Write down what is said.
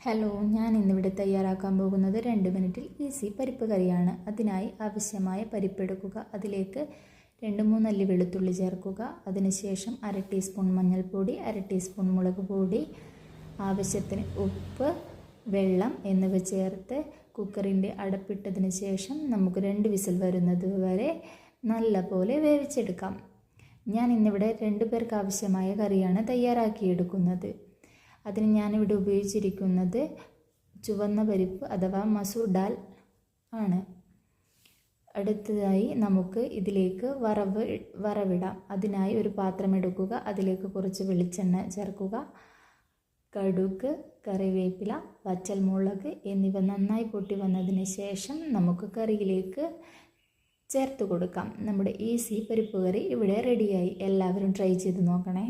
Hello, ഞാൻ ഇന്നിവിടെ തയ്യാറാക്കാൻ പോകുന്നത് 2 മിനിറ്റിൽ ഈസി പരിപ്പ് കറിയാണ്. അതിനായി ആവശ്യമായ പരിപ്പെടുക്കുക. അതിലേക്ക് 2-3 അല്ലി വെളുത്തുള്ളി ചേർക്കുക. അതിനുശേഷം 1/2 ടീസ്പൂൺ മഞ്ഞൾപ്പൊടി, 1/2 ടീസ്പൂൺ മുളക് പൊടി, ആവശ്യത്തിന് ഉപ്പ്, വെള്ളം എന്നിവ ചേർത്ത് കുക്കറിൻ്റെ അടപ്പിട്ടതിന് ശേഷം നമുക്ക് 2 വിസിൽ വരുന്നത് വരെ നല്ലപോലെ വേവിച്ചെടുക്കാം. ഞാൻ ഇന്നിവിടെ 2 പേർക്ക് ആവശ്യമായ കറിയാണ് തയ്യാറാക്കിയെടുക്കുന്നത്. അതിന് ഞാനിവിടെ ഉപയോഗിച്ചിരിക്കുന്നത് ചുവന്ന പരിപ്പ് അഥവാ മസൂർ ദാൽ ആണ്. അടുത്തതായി നമുക്ക് ഇതിലേക്ക് വറവിടാം. അതിനായി ഒരു പാത്രം എടുക്കുക. അതിലേക്ക് കുറച്ച് വെളിച്ചെണ്ണ ചേർക്കുക. കടുക്, കറിവേപ്പില, പച്ചമുളക് എന്നിവ നന്നായി പൊട്ടി വന്നതിന് ശേഷം നമുക്ക് കറിയിലേക്ക് ചേർത്ത് കൊടുക്കാം. നമ്മുടെ ഈസി പരിപ്പ് കറി ഇവിടെ റെഡിയായി. എല്ലാവരും ട്രൈ ചെയ്ത് നോക്കണേ.